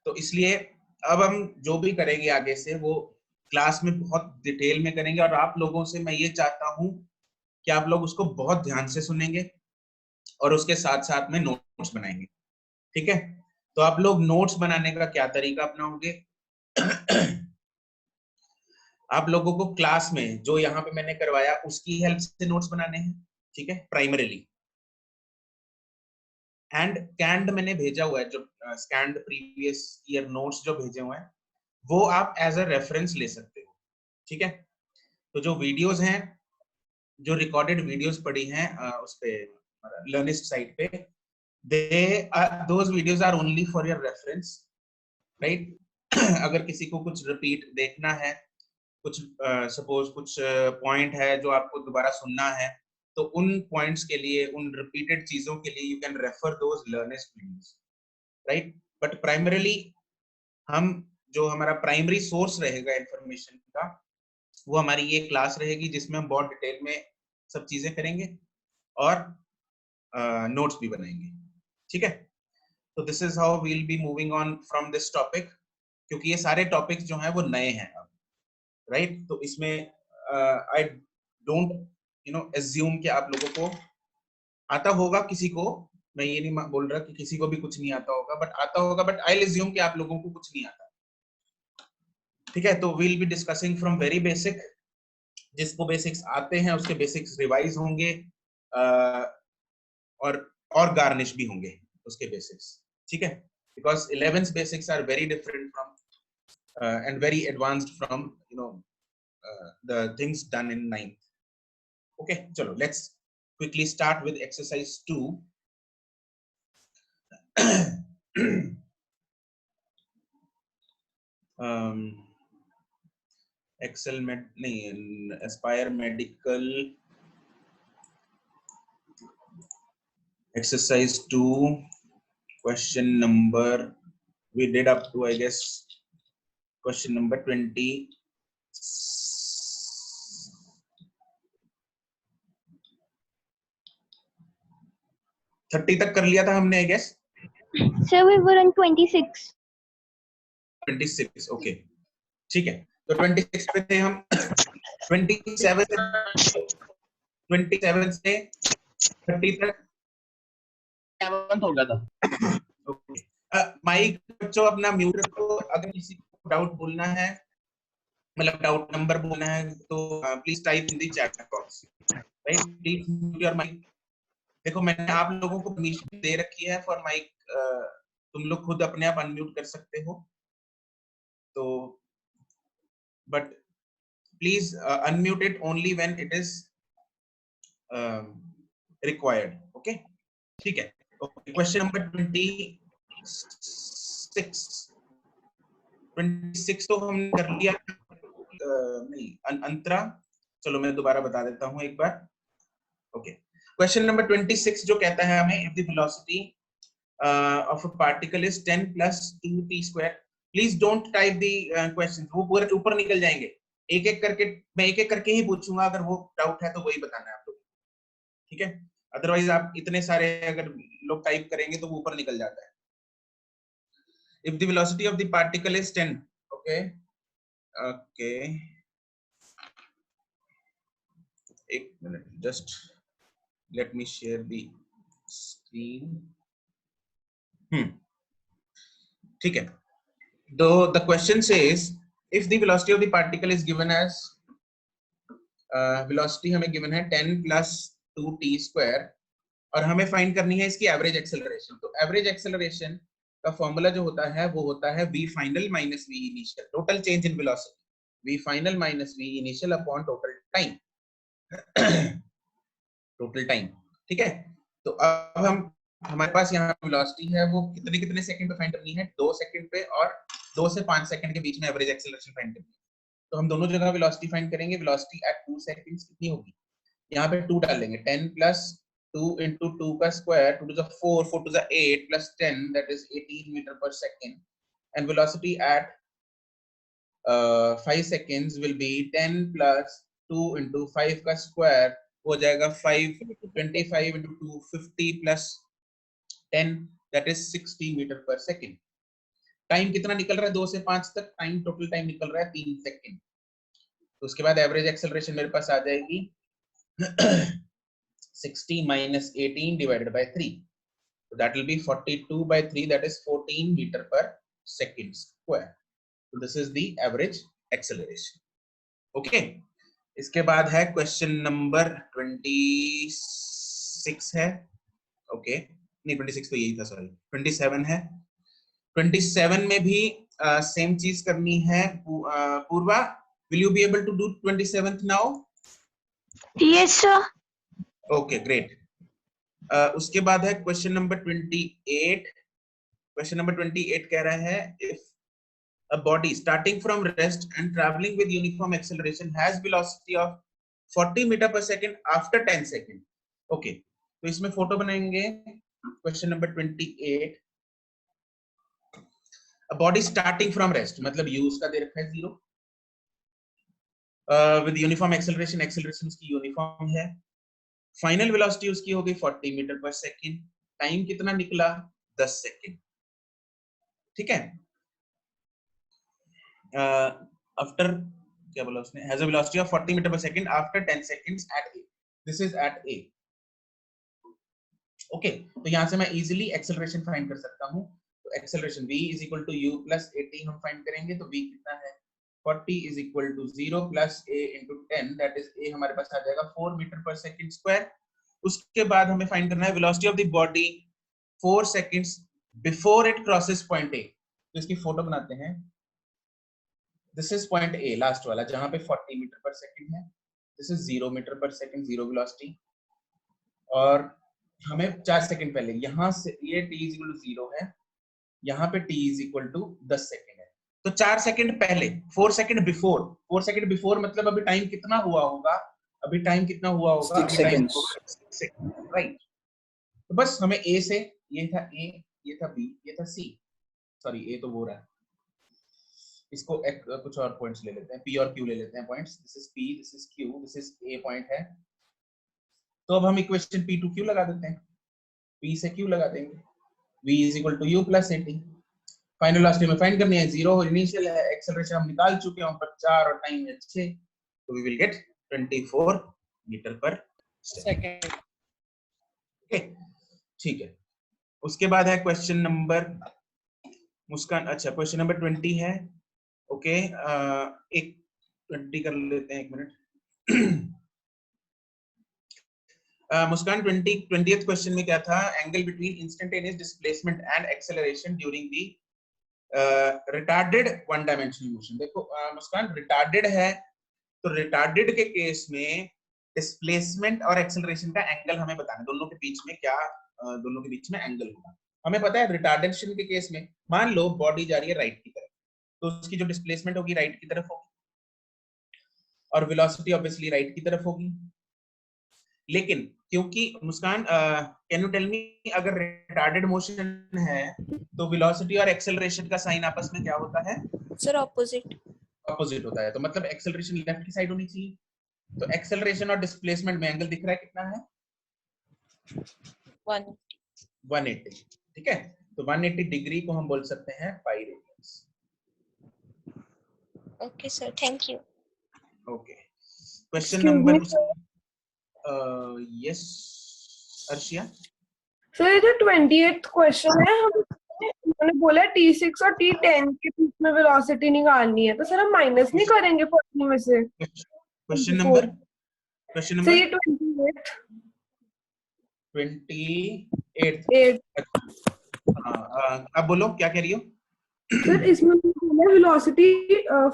तो इसलिए अब हम जो भी करेंगे आगे से वो क्लास में बहुत डिटेल में करेंगे, और आप लोगों से मैं ये चाहता हूँ कि आप लोग उसको बहुत ध्यान से सुनेंगे और उसके साथ साथ में नोट्स बनाएंगे। ठीक है, तो आप लोग नोट्स बनाने का क्या तरीका अपनाओगे? आप लोगों को क्लास में जो यहाँ पे मैंने करवाया उसकी हेल्प से नोट्स बनाने हैं, ठीक है, प्राइमरीली। एंड कैंड मैंने भेजा हुआ है, जो स्कैंड प्रीवियस ईयर नोट्स जो भेजे हुए हैं वो आप एज अ रेफरेंस ले सकते हो। ठीक है, तो जो वीडियोस हैं, जो रिकॉर्डेड वीडियोस पड़ी हैं उस पे लर्निस्ट साइट पे, those videos are only for your reference, right. अगर किसी को कुछ रिपीट देखना है, कुछ सपोज कुछ पॉइंट है जो आपको दोबारा सुनना है, तो उन पॉइंट्स के लिए, उन रिपीटेड चीजों के लिए you can refer those learnist videos, right. But primarily हम, जो हमारा प्राइमरी सोर्स रहेगा इंफॉर्मेशन का, वो हमारी ये क्लास रहेगी जिसमें हम बहुत डिटेल में सब चीजें करेंगे और नोट्स भी बनाएंगे। ठीक है, तो this is how we will be moving on from this topic, क्योंकि ये सारे टॉपिक्स जो हैं वो नए हैं अब, राइट। तो इसमें आई डोंट एज्यूम कि आप लोगों को आता होगा, किसी को मैं ये नहीं बोल रहा कि किसी को भी कुछ नहीं आता होगा, बट आता होगा, बट आई एज्यूम कि आप लोगों को कुछ नहीं आता। ठीक है, तो we'll be discussing from very basic, जिसको बेसिक्स आते हैं उसके बेसिक्स रिवाइज होंगे, और गार्निश भी होंगे उसके बेसिक्स। ठीक है, because 11th basics are very different from and very advanced from the things done in 9th. Okay, chalo, let's quickly start with exercise 2. Excel med nahi, Aspire Medical exercise 2, question number, we did up to, I guess, question number 20. 30 तक कर लिया था हमने, I guess. Sir, we were on 26. 26, okay. ठीक है, तो 26 पे थे हम। 27 से 30 तक 7 हो गया था। माइक बच्चों अपना म्यूट रखो, अगर किसी को डाउट बोलना है, मतलब डाउट नंबर बोलना है, तो please type in the chat box, right. Please mute your mic. देखो, मैंने आप लोगों को परमिशन दे रखी है फॉर माइक, तुम लोग खुद अपने आप अनम्यूट कर सकते हो, तो but please unmute it only when it is required. Okay, ठीक है। क्वेश्चन नंबर 26 तो हमने कर लिया, नहीं अंतरा, चलो मैं दोबारा बता देता हूँ एक बार। ओके, क्वेश्चन नंबर 26 जो कहता है हमें, if the velocity of a particle is 10 + 2t square, please don't type the question, वो पूरे ऊपर निकल जाएंगे। एक एक करके, मैं एक एक करके ही पूछूंगा, अगर वो डाउट है तो वही बताना है आप लोग, ठीक है। अदरवाइज आप इतने सारे अगर लोग टाइप करेंगे तो वो ऊपर निकल जाता है। If the velocity of the particle is 10, okay, एक minute, just let me share the screen. ठीक है, the question says if the velocity of the particle is given as velocity हमें given है 10 + 2t स्क्वायर, और हमें find करनी है इसकी एवरेज एक्सेलरेशन। तो एवरेज एक्सेलरेशन का फॉर्मूला जो होता है वो होता है v final - v initial, total change in velocity, v final - v initial upon total time. Total time, ठीक है। तो अब हम, हमारे पास यहाँ वेलोसिटी है, वो कितने कितने सेकंड पे फाइंड करनी है, 2 सेकंड पे और 2 से 5 सेकंड के बीच में एवरेज एक्सेलरेशन फाइंड करनी है। तो हम दोनों जगह वेलोसिटी फाइंड करेंगे। वेलोसिटी एट 2 सेकंड्स कितनी होगी, यहाँ पे 2 डालेंगे, 10 + 2 × 2 का square, 2 to the 4, 4 to the 8 + 10, that is 18 meter per second, and velocity at 5 seconds will be 10 + 2 × 5 का स्क्वायर हो जाएगा 5, 25 × 2, 50 + 10, that is 60 meter per second. Time कितना निकल रहा है 2 से 5 तक, टाइम टोटल टाइम निकल रहा है 3 सेकंड। तो उसके बाद एवरेज एक्सेलरेशन मेरे पास आ जाएगी 60 minus 18 divided by 3. So that will be 42 by 3, that is 14 meter per second square. So this is the average acceleration. Okay. इसके बाद है क्वेश्चन नंबर 26 है। ओके नहीं 26 तो यही था, सॉरी 27 है। 27 में भी सेम चीज करनी है। पूर्वा, will you be able to do 27th now? Yes, sir. Okay, great. उसके बाद है क्वेश्चन नंबर 28। क्वेश्चन नंबर 28 कह रहा है if a body starting from rest and traveling with uniform acceleration has velocity of 40 meter per second after 10 second. Okay, तो इसमें photo बनाएंगे। Question number 28, a body starting from rest मतलब u उसका दे रखा है 0, with uniform acceleration, acceleration उसकी uniform है। Final velocity उसकी हो गई 40 मीटर पर सेकंड। टाइम कितना निकला 10 सेकंड। ठीक है। आफ्टर क्या बोला उसने, has a velocity of 40 metre per second after 10 seconds at A. This is at A. Okay, तो यहां से मैं इजीली एक्सेलरेशन फाइंड कर सकता हूं। तो acceleration v is equal to u plus 18 हम फाइंड करेंगे। तो v कितना है 40 is equal to 0 plus a into 10, that is a हमारे पास आ जाएगा 4 मीटर पर सेकंड स्क्वायर। उसके बाद हमें फाइंड करना है velocity of the body 4 seconds before it crosses point A. तो इसकी फोटो बनाते हैं। This is point A, last वाला जहां पे 40 मीटर पर सेकंड है। This is 0 metre per second, 0 velocity. और हमें 4 सेकंड पहले यहां से ये t इज इक्वल टू 0 है, यहां पे t is equal to 10 second है। तो 4 सेकंड पहले, 4 सेकंड बिफोर, 4 सेकंड बिफोर मतलब अभी टाइम कितना हुआ होगा, अभी टाइम कितना हुआ होगा 6 seconds. राइट। तो बस हमें a से, ये था a, ये था b, ये था c, सॉरी a तो वो रहा है। इसको कुछ और पॉइंट्स ले लेते हैं, p और q ले लेते हैं points. This is p, this is q, this is a point है। तो अब हम इक्वेशन p टू q लगा देते हैं। p से q लगा देंगे। v is equal to u plus 18। Final velocity में फाइंड करनी है, 0 इनिशियल है, एक्सेलरेशन हम निकाल चुके हैं ऊपर 4 और टाइम है 6, तो we will get 24 metre per second. Okay, ठीक है। उसके बाद है क्वेश्चन नंबर मुस्कान, अच्छा क्वेश्चन नंबर 20 है। ओके, एक 20 कर लेते हैं, एक मिनट। मुस्कान 20th क्वेश्चन में क्या था, angle between instantaneous displacement and acceleration during the retarded one dimensional motion. देखो मुस्कान रिटार्डेड है, तो रिटार्डेड के केस में डिस्प्लेसमेंट और एक्सेलरेशन का एंगल हमें बताना, दोनों के बीच में क्या दोनों के बीच में एंगल होगा। हमें पता है रिटार्डेशन के केस में मान लो बॉडी जा रही है राइट की तरफ, तो उसकी जो डिस्प्लेसमेंट होगी राइट की तरफ होगी और वेलोसिटी ऑब्वियसली राइट की तरफ होगी। लेकिन क्योंकि मुस्कान कैन यू टेल मी, अगर रिटार्डेड मोशन है तो वेलोसिटी और एक्सेलरेशन का साइन आपस में क्या होता है सर? ऑपोजिट। ऑपोजिट होता है। तो मतलब एक्सेलरेशन लेफ्ट की साइड होनी चाहिए। तो एक्सेलरेशन और डिस्प्लेसमेंट में एंगल दिख रहा है कितना है 180। ठीक है, तो 180 डिग्री को हम बोल सकते हैं pi radians. Okay sir, thank you. Okay, question Excuse number me, sir. Yes Arshiya. Sir ये जो 28th क्वेश्चन है, हम उन्होंने बोला T6 और T10 के बीच में वेलोसिटी निकालनी है, तो सर हम माइनस नहीं करेंगे 40 में से? क्वेश्चन नंबर सर ये 28। हाँ, अब बोलो क्या कह रही हो। सर इसमें बोला वेलोसिटी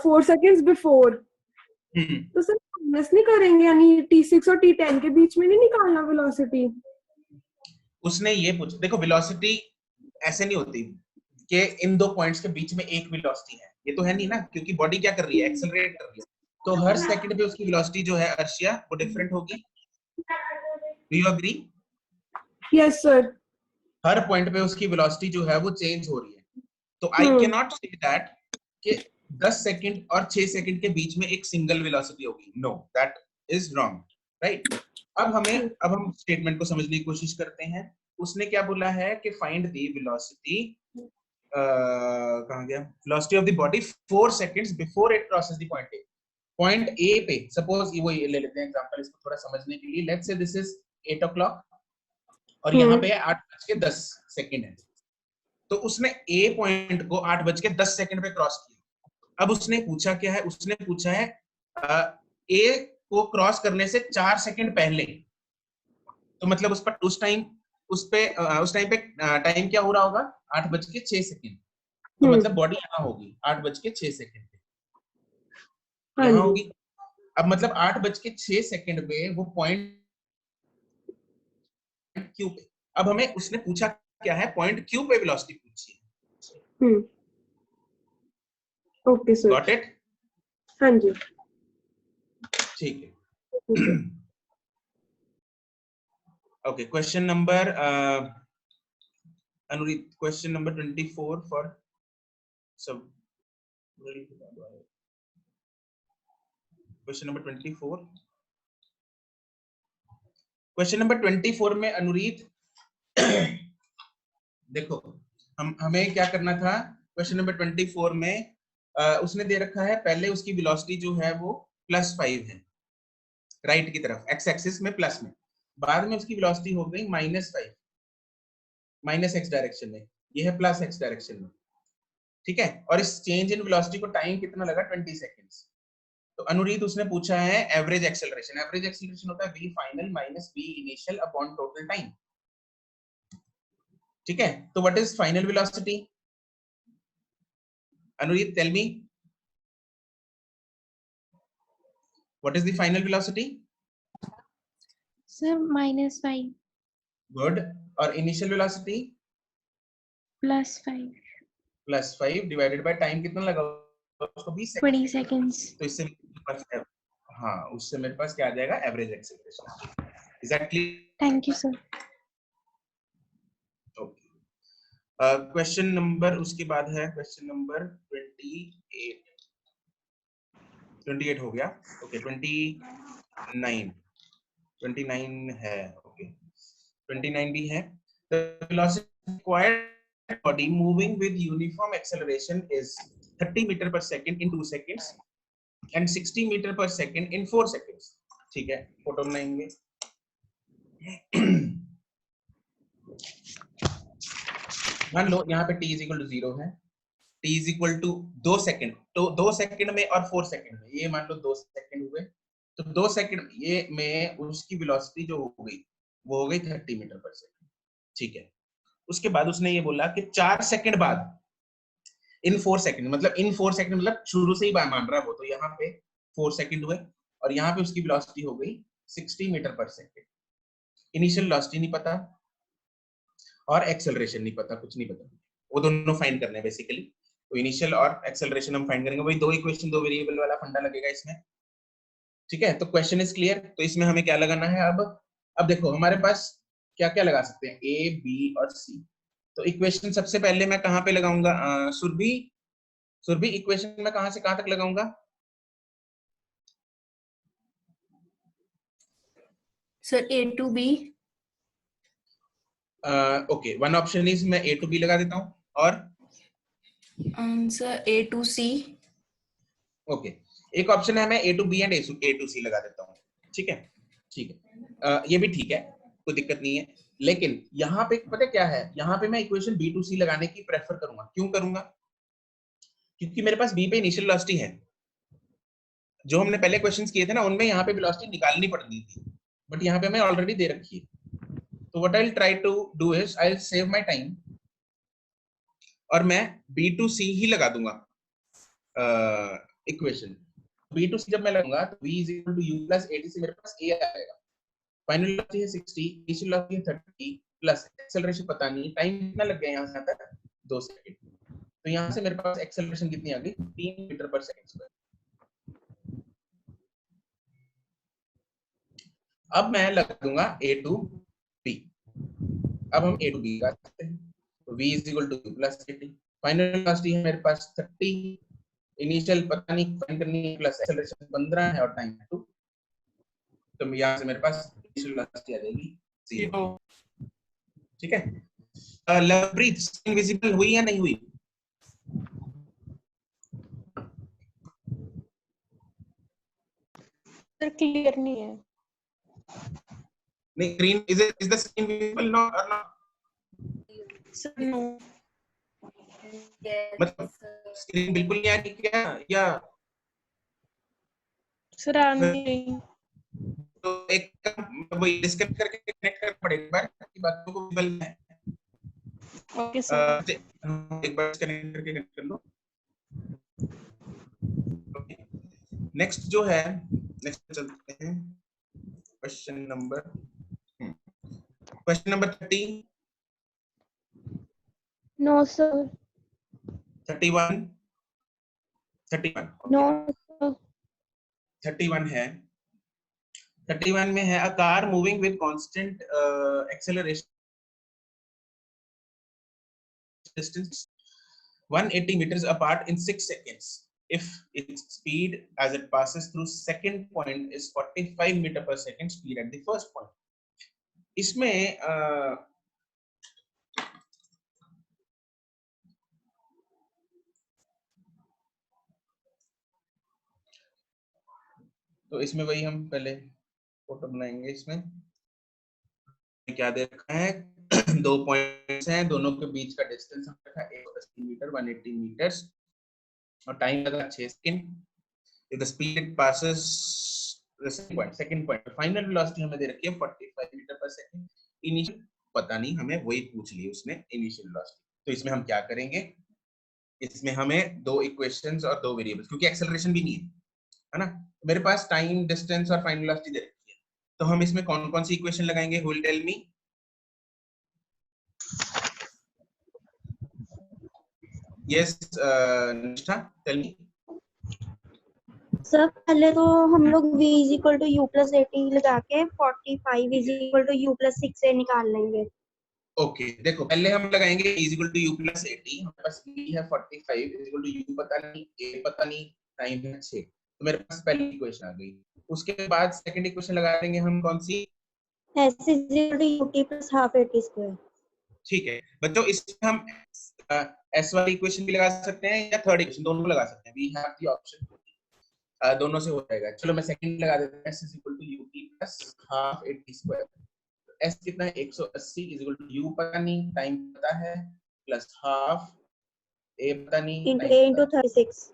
4 सेकंड्स बिफोर, तो सर माइनस नहीं करेंगे, यानी T6 और T10 के बीच में नहीं निकालना वेलोसिटी? उसने ये पूछा, देखो वेलोसिटी ऐसे नहीं होती कि इन दो पॉइंट्स के बीच में एक वेलोसिटी है, ये तो है नहीं ना, क्योंकि बॉडी क्या कर रही है एक्सेलरेट कर रही है। तो हर सेकंड पे उसकी वेलोसिटी जो है अर्शिया वो डिफरेंट होगी। Do you agree? Yes sir. हर पॉइंट पे उसकी वेलोसिटी जो है वो चेंज हो रही है। तो I can not say that कि 10 सेकंड और 6 सेकंड के बीच में एक सिंगल वेलोसिटी होगी। No, that is wrong, right. अब हम स्टेटमेंट को समझने की कोशिश करते हैं। उसने क्या बोला है कि फाइंड द वेलोसिटी, कहां गया velocity of the body 4 seconds before it crosses the point A. Point A पे सपोज वो ले लेते हैं एग्जांपल इसको थोड़ा समझने के लिए। Let's say this is 8 o'clock और यहाँ पे 8:10 है। तो उसने ए पॉइंट को 8:10 पे क्रॉस किया। अब उसने पूछा क्या है, उसने पूछा है ए को क्रॉस करने से 4 सेकंड पहले। तो मतलब उस टाइम पे टाइम क्या हो रहा होगा, 8:06। तो मतलब बॉडी यहाँ होगी 8:06 पे यहाँ होगी। अब मतलब 8:06 पे वो पॉइंट क्यू पे। अब हमें उसने पूछा क्या है, पॉइंट क्यू पे वेलोसिटी पूछी है। Okay sir, got it? हाँ जी, ठीक है। Okay, question number Anureet, question number 24 for सब। क्वेश्चन नंबर 24, क्वेश्चन नंबर 24 में अनुरीत देखो हमें क्या करना था। क्वेश्चन नंबर 24 में उसने दे रखा है, पहले उसकी वेलोसिटी जो है वो +5 है राइट की तरफ, एक्स एक्सिस में प्लस में। बाद में उसकी वेलोसिटी हो गई -5 माइनस एक्स डायरेक्शन में, ये है प्लस एक्स डायरेक्शन में, ठीक है। और इस चेंज इन वेलोसिटी को टाइम कितना लगा, 20 सेकंड्स। तो अनुरीत उसने पूछा है एवरेज एक्सेलरेशन। एवरेज एक्सेलरेशन होता है v final minus v initial upon total time, ठीक है। तो what is final velocity? Anureet tell me, what is the final velocity? Sir -5 good. और initial velocity? +5 +5 divided by time कितना लगा उसको, 20 सेकंड। 20 seconds। तो इससे हाँ, उससे मेरे पास क्या आ जाएगा, average acceleration. Is that clear? Thank you sir. Okay, question number उसके बाद है क्वेश्चन नंबर 28 हो गया। ओके, 29 है। ओके, 29 भी है। The velocity required body moving with uniform acceleration is 30 meter per second in 2 seconds and 60 meter per second in 4 seconds, ठीक है। फोटो बनाएंगे। मान लो यहाँ पे t is equal to 0 है, t is equal to 2 second, तो 2 सेकंड में और 4 सेकंड में, ये मान लो 2 सेकंड हुए, तो 2 सेकंड ये में उसकी वेलोसिटी जो हो गई वो हो गई 30 मीटर पर सेकंड, ठीक है। उसके बाद उसने ये बोला कि 4 सेकंड बाद इन 4 सेकंड, मतलब इन 4 सेकंड मतलब शुरू से ही मान रहा है वो, तो यहाँ पे 4 सेकंड हुए और यहाँ पे उसकी वेलोसिटी हो गई 60 metre per second. Initial velocity नहीं पता और एक्सेलरेशन नहीं पता, कुछ नहीं पता, वो दोनों फाइंड करने हैं बेसिकली। तो इनिशियल और एक्सेलरेशन हम फाइंड करेंगे, वही दो इक्वेशन, दो वेरिएबल वाला फंडा लगेगा इसमें, ठीक है। तो क्वेश्चन इज क्लियर। तो इसमें हमें क्या लगाना है अब देखो हमारे पास क्या क्या लगा सकते हैं, ए बी और सी। तो इक्वेशन सबसे पहले मैं कहाँ पे लगाऊंगा, सुरभि इक्वेशन में कहाँ से कहाँ तक लगाऊंगा? Sir A to B। Okay, one option is मैं A to B लगा देता हूँ, और sir A to C। Okay, एक ऑप्शन है मैं A to B and A to C लगा देता हूँ, ठीक है, ठीक है। ये भी ठीक है, कोई दिक्कत नहीं है। लेकिन यहाँ पे पता क्या है, यहाँ पे मैं इक्वेशन B to C लगाने की प्रेफर करूंगा। क्यों करूंगा? क्योंकि मेरे पास B पे इनिशियल वेलोसिटी है, जो हमने पहले क्वेश्चंस किए थे ना उनमें यहाँ पे वेलोसिटी निकालनी पड़नी थी, बट यहाँ पे हमें ऑलरेडी दे रखी है। तो what I will try to do is I will save my time और मैं B to C ही लगा दूंगा इक्वेशन। B to C जब मैं लगाऊंगा तो V is equal to U plus AT से मेरे पास A आएगा। फाइनल वेलोसिटी है 60, इनिशियल वेलोसिटी है 30 प्लस एक्सेलरेशन पता नहीं, टाइम कितना लग गया यहाँ से तक, 2 सेकंड। तो यहाँ से मेरे पास एक्सेलरेशन कितनी आ गई, 3 मीटर पर सेकंड स्क्वायर। अब मैं लगा दूंगा A to B। अब हम A to B लगा सकते हैं। तो V is equal to U plus AT। Final velocity है मेरे पास 30, इनिशियल पता नहीं फाइंड करनी है, प्लस एक्सेलरेशन 15 है और टाइम 2। तो यहाँ से मेरे पास इनिशियल वेलोसिटी आ जाएगी 0, ठीक है। लवप्रीत, स्क्रीन विजिबल हुई या नहीं हुई? सर क्लियर नहीं है। नहीं, green is the screen visible no or not? Sir no. मतलब स्क्रीन बिल्कुल नहीं आ रही क्या, या सर आ नहीं। तो एक वही डिस्कनेक्ट करके कनेक्ट करना पड़ेगा एक बार ताकि बातों को विजुअल है। Okay sir. एक बार डिस्कनेक्ट करके कनेक्ट कर लो। नेक्स्ट जो है, नेक्स्ट चलते हैं question number 30, no sir, 31 no okay. 31 है, 31 में है, a car moving with constant acceleration distance 180 meters apart in 6 seconds if its speed as it passes through second point is 45 meter per second speed at the first point. इसमें तो इसमें वही हम पहले photo बनाएंगे। इसमें क्या दे रखा है, दो पॉइंट्स हैं, दोनों के बीच का डिस्टेंस हम रखा है 180 मीटर 180 मीटर्स और टाइम लगा 6 second. if the speed passes the second point final velocity हमें दे रखी है 45 मीटर पर सेकंड। इनिशियल पता नहीं, हमें वही पूछ ली उसने इनिशियल वेलोसिटी। तो इसमें हम क्या करेंगे, इसमें हमें दो इक्वेशंस और दो वेरिएबल्स, क्योंकि एक्सेलरेशन भी नहीं है ना, मेरे पास टाइम डिस्टेंस और फाइनल वेलोसिटी दे रखी है। तो हम इसमें कौन कौन सी इक्वेशन लगाएंगे, who will tell me? Yes, Nishtha, tell me. Sir पहले तो हम लोग v is equal to u plus 80 लगा के 45 is equal to u plus 6 से निकाल लेंगे। ओके देखो, पहले हम लगाएंगे is equal to u plus 80, हमारे पास v है 45 इज इक्वल टू यू पता नहीं, a पता नहीं, टाइम है 6, तो मेरे पास पहली इक्वेशन आ गई। उसके बाद सेकंड इक्वेशन लगा देंगे हम, कौन सी, s is equal to ut plus half 80 square. ठीक है बच्चों, इसमें हम s वाली इक्वेशन भी लगा सकते हैं या थर्ड इक्वेशन, दोनों लगा सकते हैं, वी हैव द ऑप्शन, दोनों से हो जाएगा। चलो मैं सेकंड लगा देता हूं, s is equal to ut plus half 80 square. s कितना है 180 इज इक्वल टू u पता नहीं, टाइम पता है, प्लस हाफ a पता नहीं, इनटू a इनटू 36।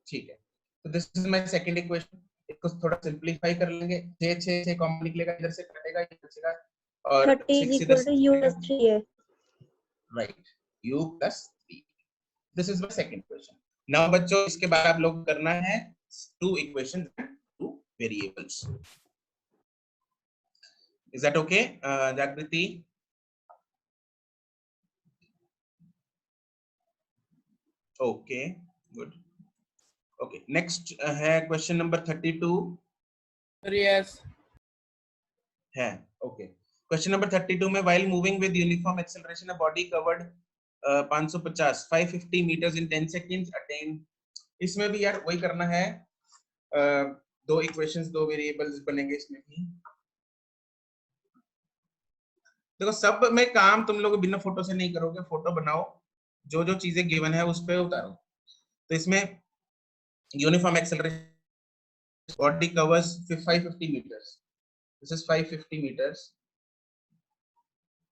ठीक है, तो this is my second equation. इसको थोड़ा सिंपलीफाई कर लेंगे, 6 से कॉमन निकलेगा, इधर से कटेगा, इधर बचेगा, और 30 इज 6 इक्वल इधर टू से u कटेगा, प्लस 3 है। Right, u plus 3। This is my second equation. Now बच्चों, इसके बाद आप लोग करना है two equations and two variables. Is that okay, Jagriti? Okay, good. Okay, next है question number 32 Yes. है। Okay, question number 32 में while moving with uniform acceleration a body covered 550 meters in 10 seconds attained। इसमें भी यार वही करना है, दो equations दो variables बनेंगे इसमें भी। देखो सब में काम तुम लोग बिना फोटो से नहीं करोगे, फोटो बनाओ, जो जो चीजें गिवन है उस पे उतारो। तो इसमें uniform acceleration body covers 550 meters, this is 550 meters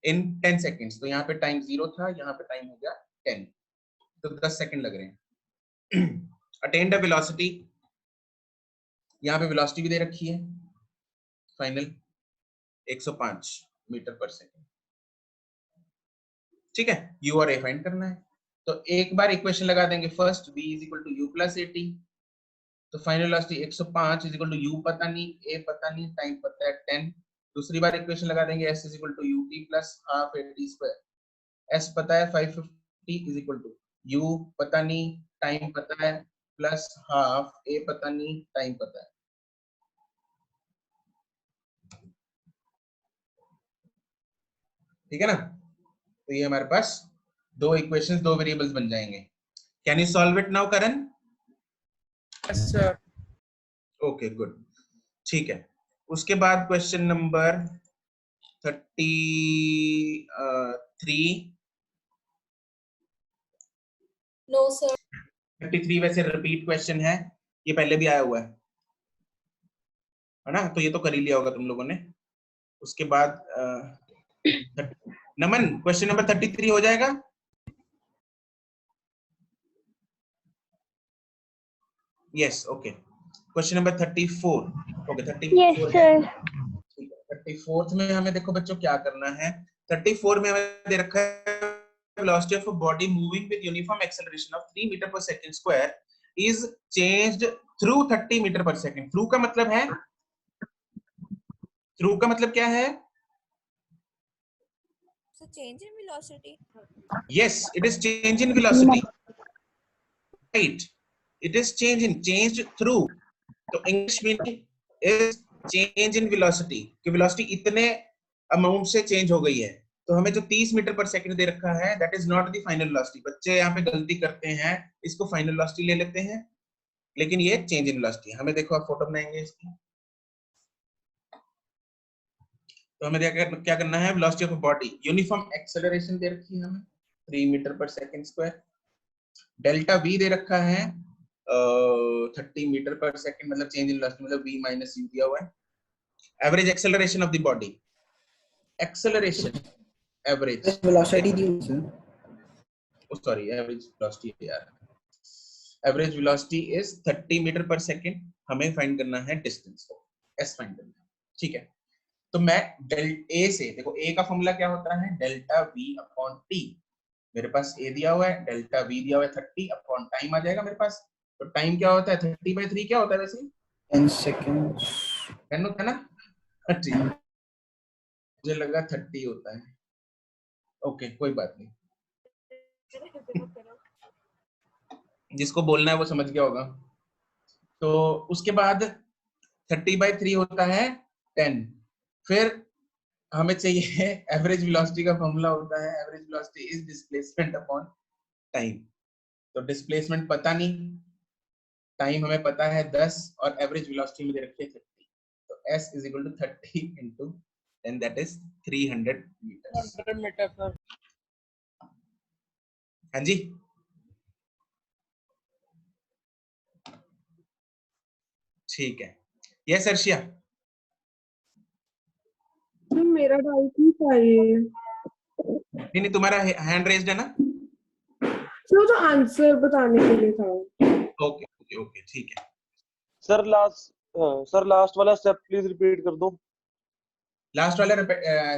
in 10 seconds। तो यहाँ पे टाइम 0 था, यहाँ पे टाइम हो गया 10, तो 10 सेकंड लग रहे हैं। अटेन्ड अ वेलोसिटी, यहाँ पे वेलोसिटी भी दे रखी है, फाइनल 105 मीटर पर सेकंड, ठीक है, u और a फाइंड करना है। तो एक बार इक्वेशन लगा देंगे, first v is equal to u plus 80, तो final velocity 105 is equal to u पता नहीं, a पता नहीं, टाइम पता है 10। दूसरी बार इक्वेशन लगा देंगे, s is equal to ut plus half 80 square, s पता है 550 इज इक्वल टू u पता नहीं, टाइम पता है, प्लस हाफ a पता नहीं, टाइम पता है। ठीक है ना, तो ये हमारे पास दो इक्वेशंस दो वेरिएबल्स बन जाएंगे। Can you solve it now Karan? Yes, sir. Okay good, ठीक है। उसके बाद क्वेश्चन नंबर 33, No, sir. 33 वैसे रिपीट क्वेश्चन है, ये पहले भी आया हुआ है। है ना? तो ये तो कर ही लिया होगा तुम लोगों ने। उसके बाद नमन क्वेश्चन नंबर 33 हो जाएगा? Yes, okay. Question number 34, okay 34 yes है। सर। ठीक है, 34th में हमें देखो बच्चों क्या करना है। 34 में हमें दे रखा है velocity of a body moving with uniform acceleration of 3 meter per second square is changed through 30 meter per second. through का मतलब है, through का मतलब क्या है? So change in velocity. Yes, it is change in velocity, right? It is changed through. तो English meaning is change in velocity, कि velocity इतने अमाउंट से चेंज हो गई है। तो हमें जो 30 मीटर पर सेकंड दे रखा है that is not the final velocity. बच्चे यहाँ पे गलती करते हैं, इसको फाइनल वेलोसिटी ले लेते हैं, लेकिन ये चेंज इन वेलोसिटी। हमें देखो आप फोटो बनाएंगे इसकी, तो हमें क्या करना है, velocity of a body, uniform acceleration दे रखी है हमें 3 metre per second square, delta v दे रखा है 30 मीटर पर सेकंड, मतलब चेंज इन वेलोसिटी मतलब v माइनस u दिया हुआ है। Average acceleration of the body, acceleration average velocity दी हुई है, सॉरी एवरेज वेलोसिटी यार, average velocity is 30 metre per second. हमें फाइंड करना है डिस्टेंस को, s फाइंड करना है, ठीक है। तो मैं डेल a से, देखो a का फॉर्मूला क्या होता है, डेल्टा v अपॉन t। मेरे पास a दिया हुआ है, डेल्टा v दिया हुआ है 30 अपॉन टाइम आ जाएगा मेरे पास। तो टाइम क्या होता है, 30/3 क्या होता है वैसे? 10 सेकंड्स। 10 होता है ना? ठीक, मुझे लगा 30 होता है। ओके कोई बात नहीं, जिसको बोलना है वो समझ गया होगा। तो उसके बाद 30/3 होता है 10। फिर हमें चाहिए एवरेज वेलोसिटी का फॉर्मूला होता है, average velocity is displacement upon time. तो डिस्प्लेसमेंट पता नहीं, टाइम हमें पता है 10 और एवरेज वेलोसिटी में दे रखी है 30। तो s is equal to 30 into 10 that is 300 metre. 100 metre sir. हाँ जी, ठीक है। यस अर्शिया, मेरा डाउट ही था ये। नहीं तुम्हारा हैंड रेज्ड है ना? सर तो आंसर बताने के लिए था। ओके ओके ओके ठीक है। सर लास्ट वाला स्टेप प्लीज रिपीट कर दो। लास्ट वाला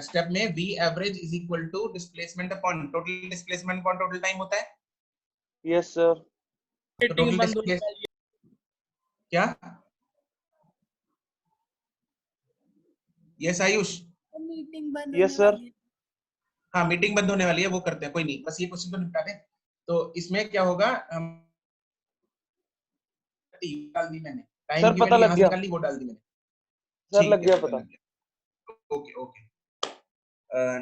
स्टेप में v average is equal to displacement upon total displacement upon total time होता है। Yes sir. तो टोटल डिस्प्लेसमेंट क्या? यस आयुष, मीटिंग बंद यस सर। हाँ मीटिंग बंद होने वाली है, वो करते हैं, कोई नहीं, बस ये क्वेश्चन तो निपटा दें। तो इसमें क्या होगा, हम डाल दी मैंने, टाइम सर की पता वैल्यू लग यहाँ से गया निकाल ली, वो डाल दी मैंने। सर, लग ठीक गया है, पता। लग गया। ओके ओके,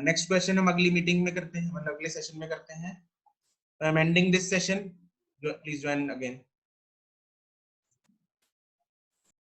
नेक्स्ट क्वेश्चन हम अगली मीटिंग में करते हैं, मतलब अगले सेशन में करते हैं। I am ending this session, please join again.